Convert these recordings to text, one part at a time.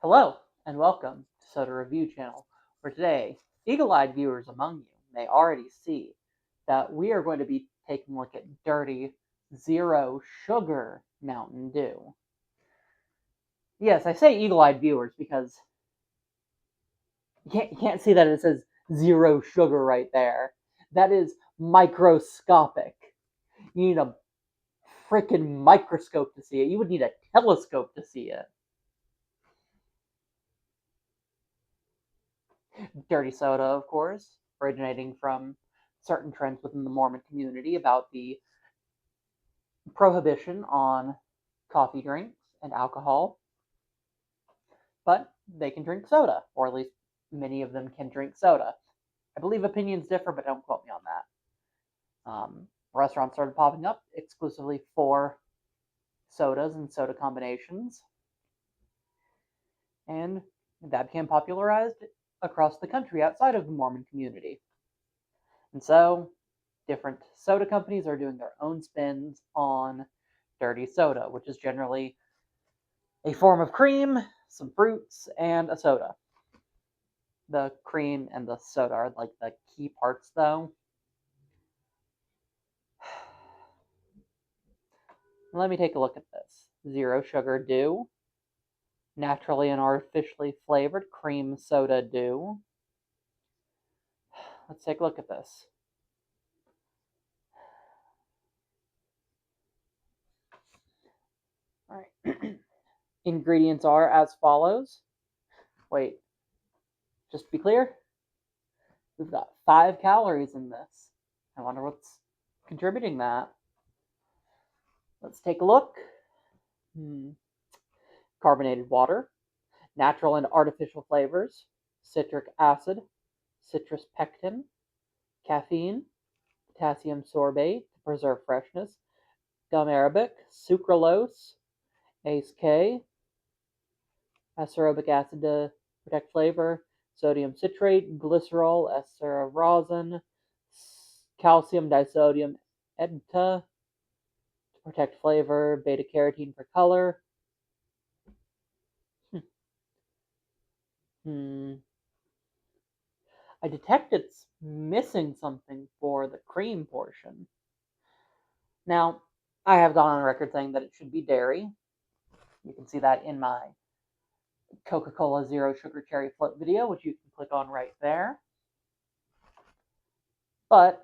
Hello, and welcome to Soda Review Channel, where today, eagle-eyed viewers among you may already see that we are going to be taking a look at dirty, zero sugar Mountain Dew. Yes, I say eagle-eyed viewers because you can't see that it says zero sugar right there. That is microscopic. You need a freaking microscope to see it. You would need a telescope to see it. Dirty soda, of course, originating from certain trends within the Mormon community about the prohibition on coffee drinks and alcohol, but they can drink soda, or at least many of them can drink soda. I believe opinions differ, but don't quote me on that. Restaurants started popping up exclusively for sodas and soda combinations, and that became popularized across the country outside of the Mormon community. And so different soda companies are doing their own spins on dirty soda, which is generally a form of cream, some fruits, and a soda. The cream and the soda are like the key parts, though. Let me take a look at this. Zero sugar dew, naturally and artificially flavored cream soda dew. Let's take a look at this. All right. Ingredients are as follows. Wait, just to be clear, we've got 5 calories in this. I wonder what's contributing that. Let's take a look. Carbonated water, natural and artificial flavors, citric acid, citrus pectin, caffeine, potassium sorbate to preserve freshness, gum arabic, sucralose, ACE K, ascorbic acid to protect flavor, sodium citrate, glycerol, ester rosin, calcium disodium edta to protect flavor, beta carotene for color. I detect it's missing something for the cream portion. Now, I have gone on record saying that it should be dairy. You can see that in my Coca-Cola Zero Sugar Cherry Float video, which you can click on right there. But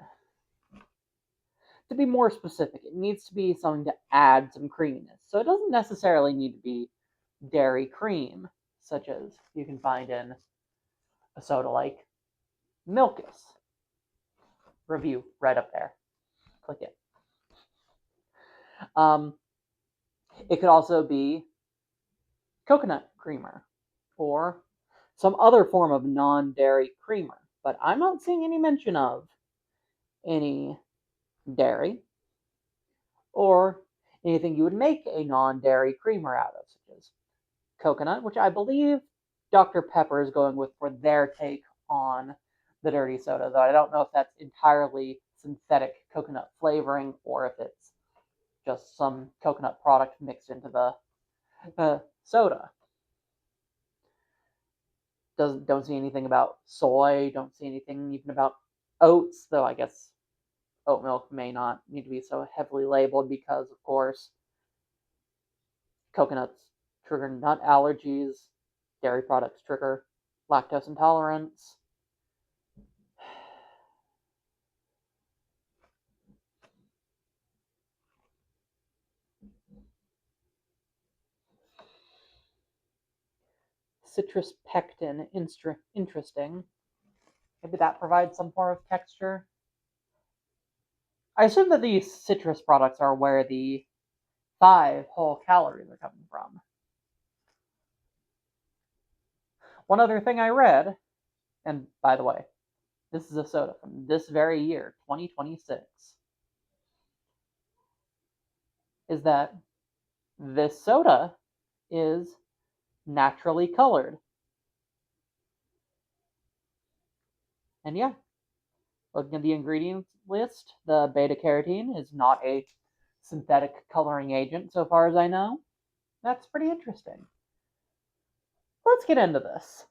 to be more specific, it needs to be something to add some creaminess. So it doesn't necessarily need to be dairy cream, such as you can find in a soda like Milkus. Review right up there. Click it. It could also be coconut creamer or some other form of non-dairy creamer, but I'm not seeing any mention of any dairy or anything you would make a non-dairy creamer out of, such as coconut, which I believe Dr. Pepper is going with for their take on the dirty soda, though I don't know if that's entirely synthetic coconut flavoring or if it's just some coconut product mixed into the soda. Don't see anything about soy, don't see anything even about oats, though I guess oat milk may not need to be so heavily labeled because, of course, coconuts trigger nut allergies, dairy products trigger lactose intolerance. Citrus pectin, interesting. Maybe that provides some form of texture. I assume that these citrus products are where the 5 whole calories are coming from. One other thing I read, and by the way, this is a soda from this very year, 2026, is that this soda is naturally colored. And yeah, looking at the ingredients list, the beta carotene is not a synthetic coloring agent so far as I know. That's pretty interesting. let's get into this.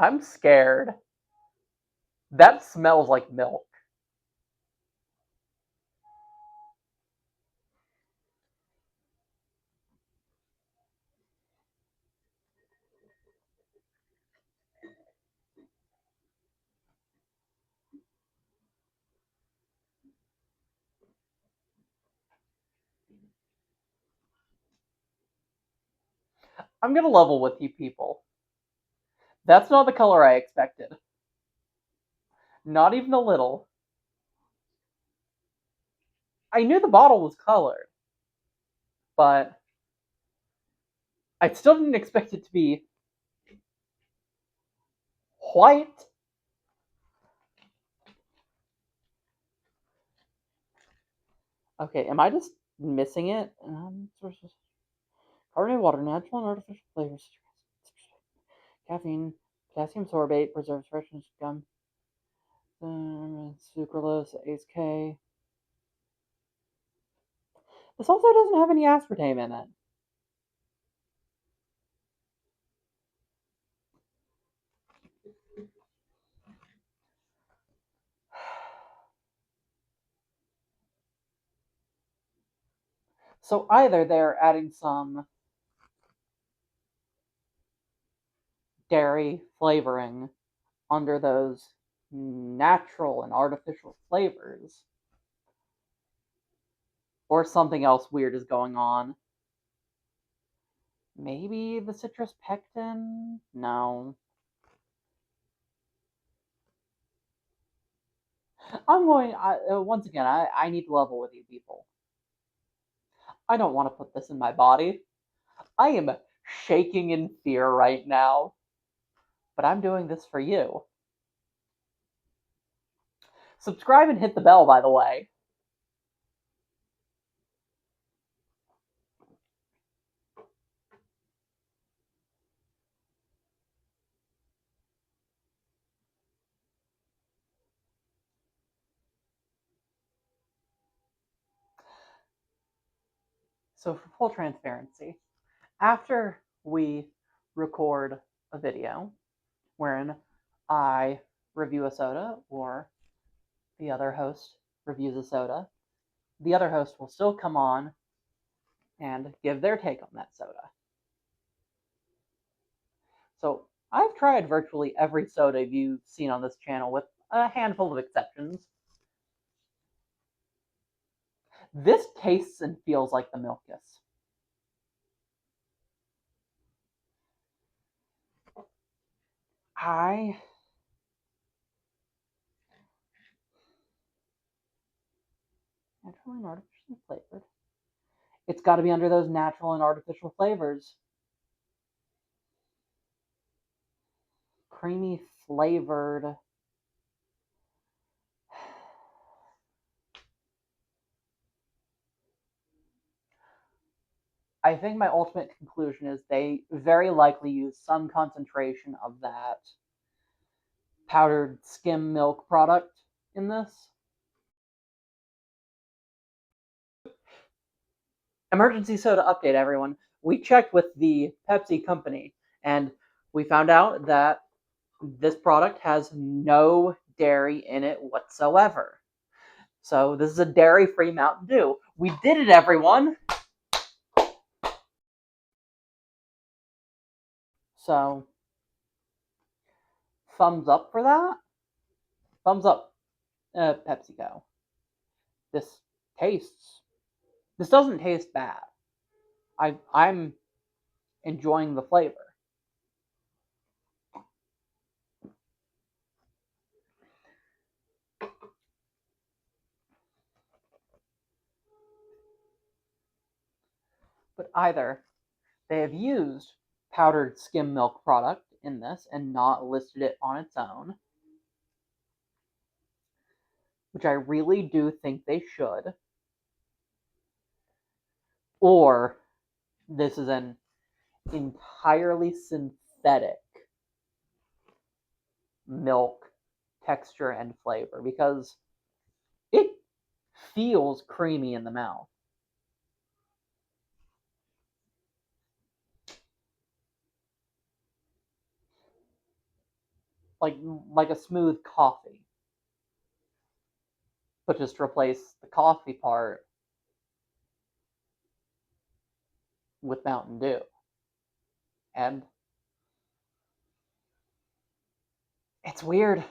I'm scared. That smells like milk. I'm gonna level with you people. That's not the color I expected. Not even a little. I knew the bottle was colored, but I still didn't expect it to be white. Okay, am I just missing it? Sources: carbonated water, natural and artificial flavors, caffeine, potassium sorbate, preserves freshness, gum, sucralose, ACE K. This also doesn't have any aspartame in it. So either they're adding some dairy flavoring under those natural and artificial flavors, or something else weird is going on. Maybe the citrus pectin? No. Once again, I need to level with you people. I don't want to put this in my body. I am shaking in fear right now, but I'm doing this for you. Subscribe and hit the bell, by the way. So, for full transparency, after we record a video wherein I review a soda or the other host reviews a soda, the other host will still come on and give their take on that soda. So I've tried virtually every soda you've seen on this channel with a handful of exceptions. This tastes and feels like the Milkus. I natural and artificially flavored. It's got to be under those natural and artificial flavors. Creamy flavored. I think my ultimate conclusion is they very likely use some concentration of that powdered skim milk product in this. Emergency soda update, everyone. We checked with the Pepsi company and we found out that this product has no dairy in it whatsoever. So this is a dairy-free Mountain Dew. We did it, everyone! So, thumbs up for that. Thumbs up, PepsiCo. This tastes. This doesn't taste bad. I'm enjoying the flavor. But either they have used powdered skim milk product in this and not listed it on its own, which I really do think they should, or this is an entirely synthetic milk texture and flavor, because it feels creamy in the mouth. Like a smooth coffee, but just replace the coffee part with Mountain Dew. And it's weird.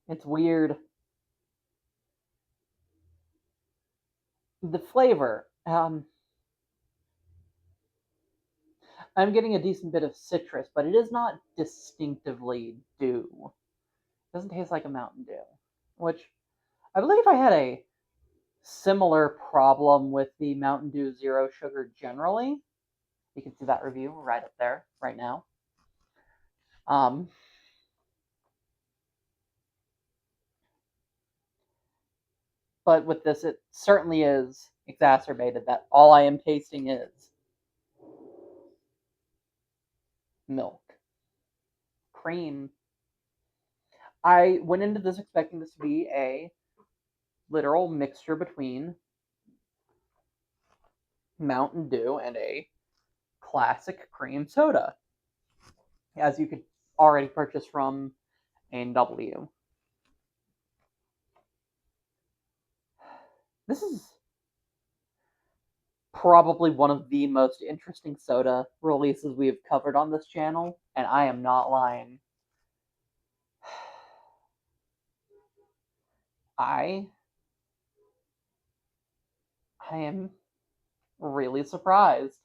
It's weird. The flavor, I'm getting a decent bit of citrus, but it is not distinctively dew. It doesn't taste like a Mountain Dew, which I believe I had a similar problem with the Mountain Dew Zero Sugar generally. You can see that review right up there, right now. Um, but with this, it certainly is exacerbated that all I am tasting is milk. Cream. I went into this expecting this to be a literal mixture between Mountain Dew and a classic cream soda, as you could already purchase from A&W. This is probably one of the most interesting soda releases we have covered on this channel, and I am not lying. I I am really surprised.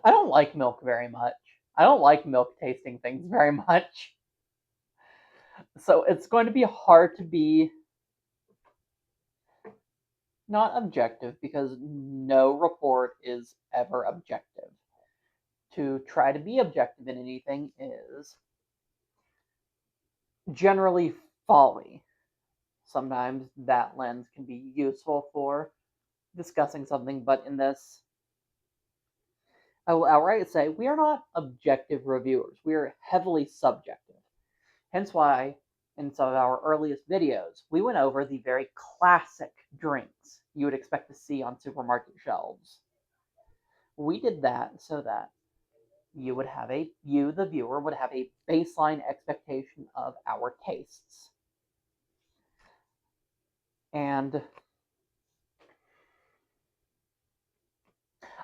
I don't like milk very much. I don't like milk tasting things very much. So it's going to be hard to be not objective, because no report is ever objective. To try to be objective in anything is generally folly. Sometimes that lens can be useful for discussing something, but in this, I will outright say we are not objective reviewers. We are heavily subjective. Hence why, in some of our earliest videos, we went over the very classic drinks you would expect to see on supermarket shelves. We did that so that you, the viewer, would have a baseline expectation of our tastes. And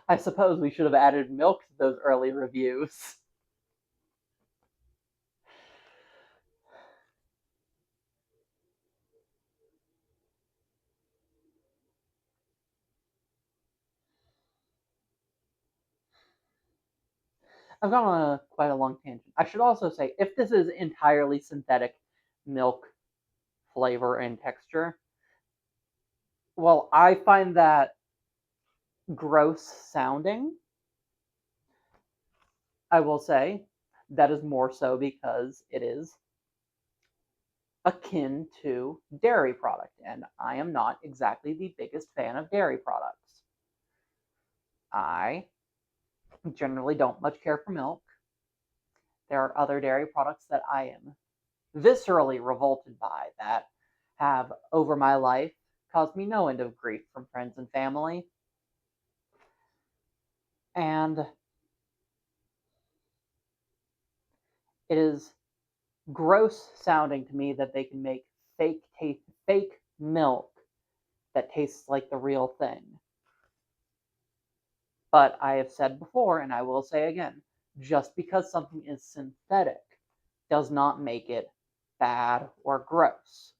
I suppose we should have added milk to those early reviews. I've gone on quite a long tangent. I should also say, if this is entirely synthetic milk flavor and texture, well, I find that gross sounding. I will say that is more so because it is akin to dairy product, and I am not exactly the biggest fan of dairy products. I generally don't much care for milk. There are other dairy products that I am viscerally revolted by that have, over my life, caused me no end of grief from friends and family. And it is gross sounding to me that they can make fake milk that tastes like the real thing. But I have said before, and I will say again, just because something is synthetic does not make it bad or gross.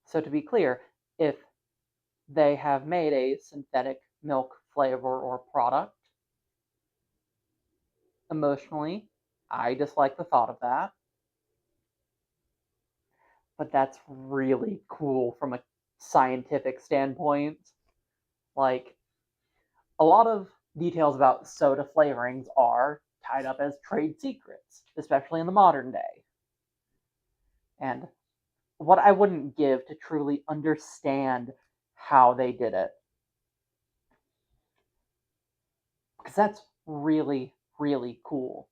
So to be clear, if they have made a synthetic milk flavor or product, Emotionally, I dislike the thought of that, but that's really cool from a scientific standpoint. Like, a lot of details about soda flavorings are tied up as trade secrets, especially in the modern day. And what I wouldn't give to truly understand how they did it, because that's really, really cool.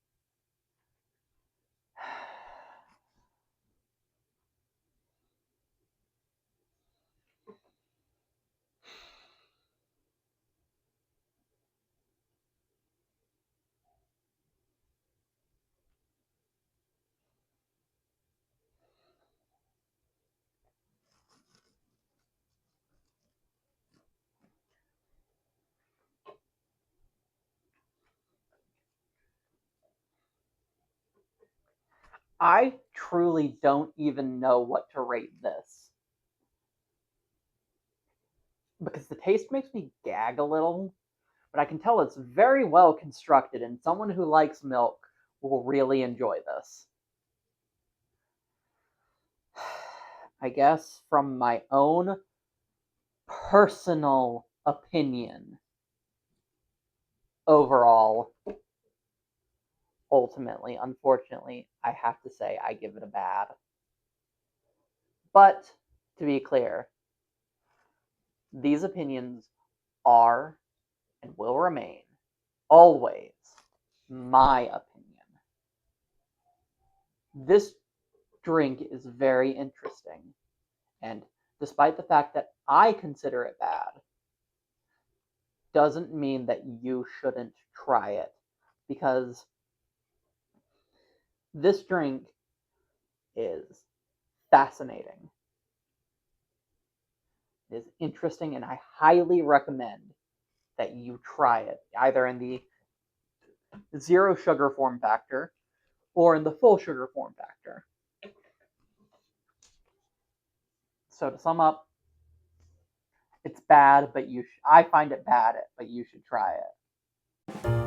I truly don't even know what to rate this because the taste makes me gag a little, but I can tell it's very well constructed, and someone who likes milk will really enjoy this. I guess from my own personal opinion, overall, ultimately, unfortunately, I have to say I give it a bad. But to be clear, these opinions are and will remain always my opinion. This drink is very interesting, and despite the fact that I consider it bad, doesn't mean that you shouldn't try it because this drink is fascinating. It is interesting, and I highly recommend that you try it either in the zero sugar form factor or in the full sugar form factor. So to sum up, it's bad, but I find it bad, but you should try it.